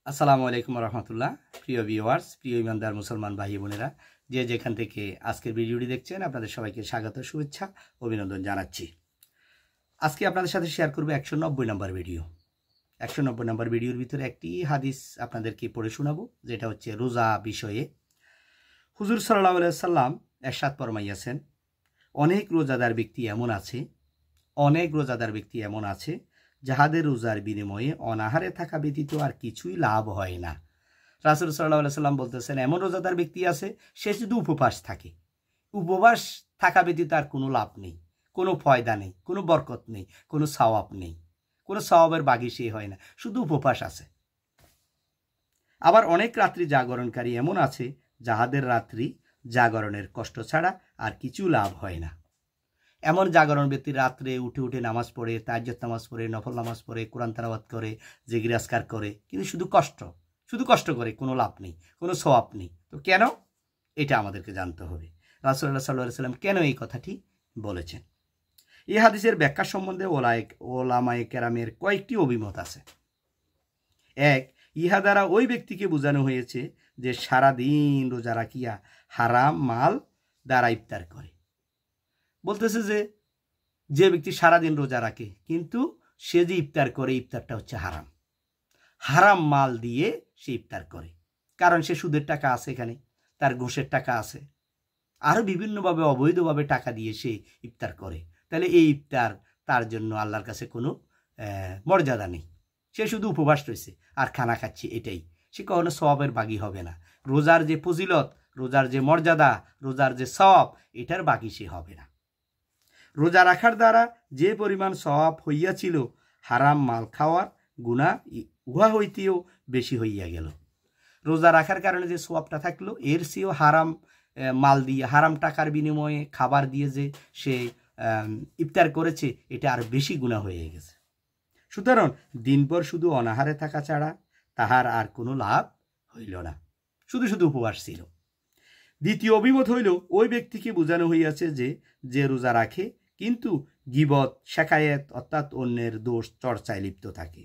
আসসালামু আলাইকুম রহমতুল্লাহ। প্রিয় ভিউয়ার্স, প্রিয় ইমানদার মুসলমান ভাই বোনেরা, যে যেখান থেকে আজকের ভিডিওটি দেখছেন, আপনাদের সবাইকে স্বাগত, শুভেচ্ছা, অভিনন্দন জানাচ্ছি। আজকে আপনাদের সাথে শেয়ার করবো 190 নম্বর ভিডিও। 190 নম্বর ভিডিওর ভিতরে একটি হাদিস আপনাদেরকে পড়ে শোনাবো, যেটা হচ্ছে রোজা বিষয়ে। হুজুর সাল্লাল্লাহু আলাইহি সাল্লাম এরশাদ ফরমাইয়াছেন, অনেক রোজাদার ব্যক্তি এমন আছে যাহাদের রোজার বিনিময়ে অনাহারে থাকা ব্যতীত আর কিছুই লাভ হয় না। রাসূল সাল্লাল্লাহু আলাইহি সাল্লাম বলতেছেন, এমন রোজাদার ব্যক্তি আছে, সে শুধু উপবাস থাকে। উপবাস থাকা ব্যতীত আর কোনো লাভ নেই, কোনো ফয়দা নেই, কোনো বরকত নেই, কোনো সওয়াব নেই, কোনো সওয়াবের বাগি সে হয় না, শুধু উপবাস আছে। আবার অনেক রাত্রি জাগরণকারী এমন আছে যাহাদের রাত্রি জাগরণের কষ্ট ছাড়া আর কিছু লাভ হয় না। এমন জাগরণ ব্যক্তি রাত্রে উঠে উঠে নামাজ পড়ে, তাহাজ্জুদ নামাজ পড়ে, নফল নামাজ পড়ে, কোরআন তেলাওয়াত করে, জিকির আজকার করে, কিন্তু শুধু কষ্ট করে, কোনো লাভ নেই, কোনো সওয়াব নেই। তো কেন? এটা আমাদেরকে জানতে হবে। রাসূলুল্লাহ সাল্লাল্লাহু আলাইহি ওয়াসাল্লাম কেন এই কথাটি বলেছেন? এই হাদিসের ব্যাখ্যা সম্বন্ধে ওলামায়ে কেরামের কয়েকটি অভিমত আছে। এক, ইহা দ্বারা ওই ব্যক্তিকে বোঝানো হয়েছে যে সারাদিন রোজা রাখিয়া হারাম মাল দ্বারা ইফতার করে। বলতেছে যে ব্যক্তি সারাদিন রোজা রাখে, কিন্তু সে যে ইফতার করে, ইফতারটা হচ্ছে হারাম, হারাম মাল দিয়ে সে ইফতার করে। কারণ সে সুদের টাকা আছে, এখানে তার ঘুষের টাকা আছে, আরও বিভিন্নভাবে অবৈধভাবে টাকা দিয়ে সে ইফতার করে। তাহলে এই ইফতার তার জন্য আল্লাহর কাছে কোনো মর্যাদা নেই। সে শুধু উপবাস রয়েছে আর খানা খাচ্ছে, এটাই। সে কখনো সওয়াবের বাগী হবে না। রোজার যে ফজিলত, রোজার যে মর্যাদা, রোজার যে সওয়াব, এটার বাগী সে হবে না। রোজা রাখার দ্বারা যে পরিমাণ সওয়াব হইয়াছিল, হারাম মাল খাওয়ার গুনাহ উহা হইতেও বেশি হইয়া গেল। রোজা রাখার কারণে যে সওয়াবটা থাকলো, এর চেয়েও হারাম মাল দিয়ে, হারাম টাকার বিনিময়ে খাবার দিয়ে যে সে ইফতার করেছে, এটা আর বেশি গুনাহ হয়ে গেছে। সুতরাং দিনভর শুধু অনাহারে থাকা ছাড়া তাহার আর কোনো লাভ হইল না, শুধু উপবাস ছিল। দ্বিতীয় অভিমত হইল, ওই ব্যক্তিকে বোঝানো হইয়াছে যে রোজা রাখে কিন্তু গীবত, শেকায়েত অর্থাৎ অন্যের দোষ চর্চায় লিপ্ত থাকে।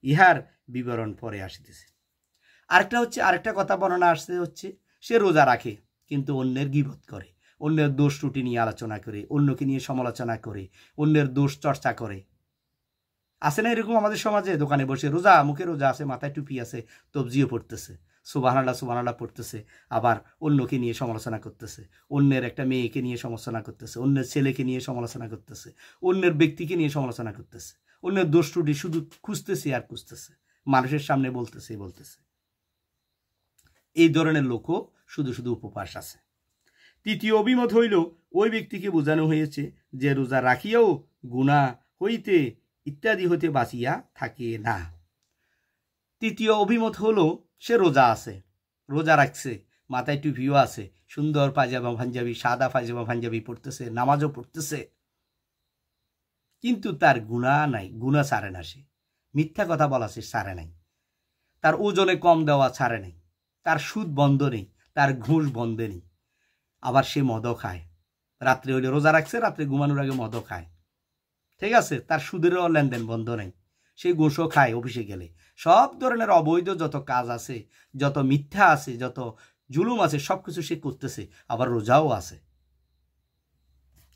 ইহার বিবরণ পরে আসিতেছে। আরেকটা কথা বর্ণনা আসতে হচ্ছে, সে রোজা রাখে কিন্তু অন্যের গীবত করে, অন্যের দোষ ত্রুটি নিয়ে আলোচনা করে, অন্যকে নিয়ে সমালোচনা করে, অন্যের দোষ চর্চা করে। আছে না এরকম আমাদের সমাজে? দোকানে বসে রোজা, মুখে রোজা আছে, মাথায় টুপি আছে, তবজিও পড়তেছে, সুবহানাল্লাহ পড়তেছে, আবার অন্যকে নিয়ে সমালোচনা করতেছে, অন্যের একটা মেয়েকে নিয়ে সমালোচনা করতেছে, অন্যের ছেলেকে নিয়ে সমালোচনা করতেছে, অন্যের ব্যক্তিকে নিয়ে সমালোচনা করতেছে, অন্যের দোষ ত্রুটি শুধু খুঁজতেছে আর খুঁজতেছে, মানুষের সামনে বলতেছে। এই ধরনের লোকও শুধু উপবাস আছে। তৃতীয় অভিমত হইল, ওই ব্যক্তিকে বোঝানো হয়েছে যে রোজা রাখিয়াও গুনাহ হইতে ইত্যাদি হইতে বাঁচিয়া থাকে না। তৃতীয় অভিমত হলো, সে রোজা আছে, রোজা রাখছে, মাথায় টুপিও আছে, সুন্দর পায়জামা পাঞ্জাবি, সাদা পায়জামা পাঞ্জাবি পড়তেছে, নামাজও পড়তেছে, কিন্তু তার গুনাহ নাই, গুনাহ ছাড়ে না। সে মিথ্যা কথা বলা সে ছাড়ে নাই, তার ওজনে কম দেওয়া ছাড়ে নাই, তার সুদ বন্ধ নেই, তার ঘুষ বন্ধ নেই। আবার সে মদও খায়, রাত্রে হইলে রোজা রাখছে, রাত্রে ঘুমানোর আগে মদও খায়, ঠিক আছে? তার সুদেরও লেনদেন বন্ধ নেই, সে ঘুষও খায় অফিসে গেলে। সব ধরনের অবৈধ যত কাজ আছে, যত মিথ্যা আছে, যত জুলুম আছে, সব কিছু সে করতেছে, আবার রোজাও আছে।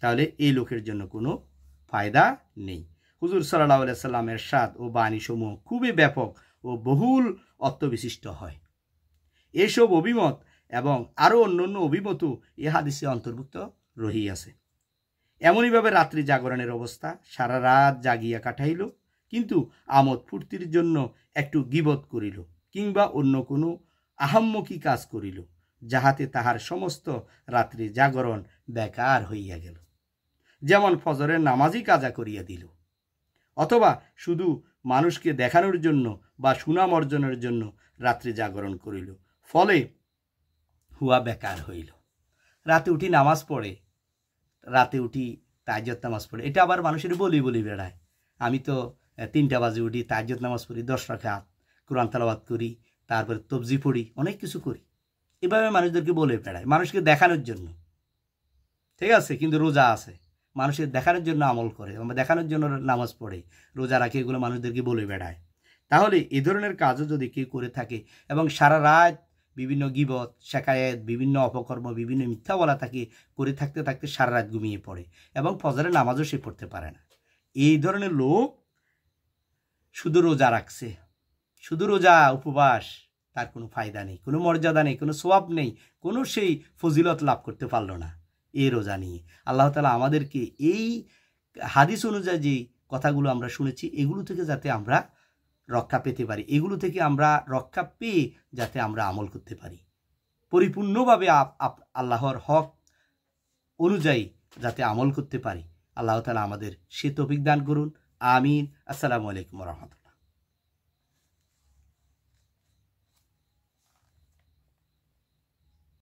তাহলে এই লোকের জন্য কোনো ফায়দা নেই। হুজুর সাল্লাল্লাহু আলাইহি সাল্লামের ইরশাদ ও বাণীসমূহ খুবই ব্যাপক ও বহুল অর্থবিশিষ্ট হয়। এসব অভিমত এবং আরও অন্যান্য অভিমতও এ হাদিসে অন্তর্ভুক্ত রহিয়াছে। এমনইভাবে রাত্রি জাগরণের অবস্থা, সারা রাত জাগিয়া কাটাইল, কিন্তু আমোদ ফুর্তির জন্য একটু গীবত করিল কিংবা অন্য কোনো আহাম্মকি কাজ করিল, যাহাতে তাহার সমস্ত রাত্রি জাগরণ বেকার হইয়া গেল। যেমন ফজরের নামাজই কাজা করিয়া দিল, অথবা শুধু মানুষকে দেখানোর জন্য বা সুনাম অর্জনের জন্য রাত্রি জাগরণ করিল, ফলে হুয়া বেকার হইল। রাতে উঠি নামাজ পড়ে, রাতে উঠি তাহাজ্জুদ নামাজ পড়ে, এটা আবার মানুষের বলি বেড়ায়। আমি তো 3টা বাজে উঠি, তাহাজ্জুদ নামাজ পড়ি, 10 রাকাত কোরআন তেলাওয়াত করি, তারপরে তবজি পড়ি, অনেক কিছু করি। এভাবে মানুষদেরকে বলে বেড়ায়, মানুষকে দেখানোর জন্য, ঠিক আছে? কিন্তু রোজা আছে, মানুষের দেখানোর জন্য আমল করে, দেখানোর জন্য নামাজ পড়ে, রোজা রাখে, এগুলো মানুষদেরকে বলে বেড়ায়। তাহলে এ ধরনের কাজও যদি কেউ করে থাকে এবং সারা রাত বিভিন্ন গীবত শেকায়েত বিভিন্ন অপকর্ম বিভিন্ন মিথ্যা বলা থাকে করে থাকতে থাকতে সারা রাত ঘুমিয়ে পড়ে এবং ফজরের নামাজও সে পড়তে পারে না, এই ধরনের লোক শুধু রোজা রাখছে, শুধু রোজা উপবাস, তার কোনো ফায়দা নেই, কোনো মর্যাদা নেই, কোনো সোয়াব নেই, কোনো সেই ফজিলত লাভ করতে পারলো না এই রোজা নিয়ে। আল্লাহ তাআলা আমাদেরকে এই হাদিস অনুযায়ী যে কথাগুলো আমরা শুনেছি এগুলো থেকে যাতে আমরা রক্ষা পেতে পারি, এগুলো থেকে আমরা রক্ষা পেয়ে যাতে আমরা আমল করতে পারি, পরিপূর্ণভাবে আল্লাহর হক অনুযায়ী যাতে আমল করতে পারি। আল্লাহ তাআলা আমাদের সে তৌফিক দান করুন। আমিন। আসসালামু আলাইকুম ওয়া রাহমাতুল্লাহ।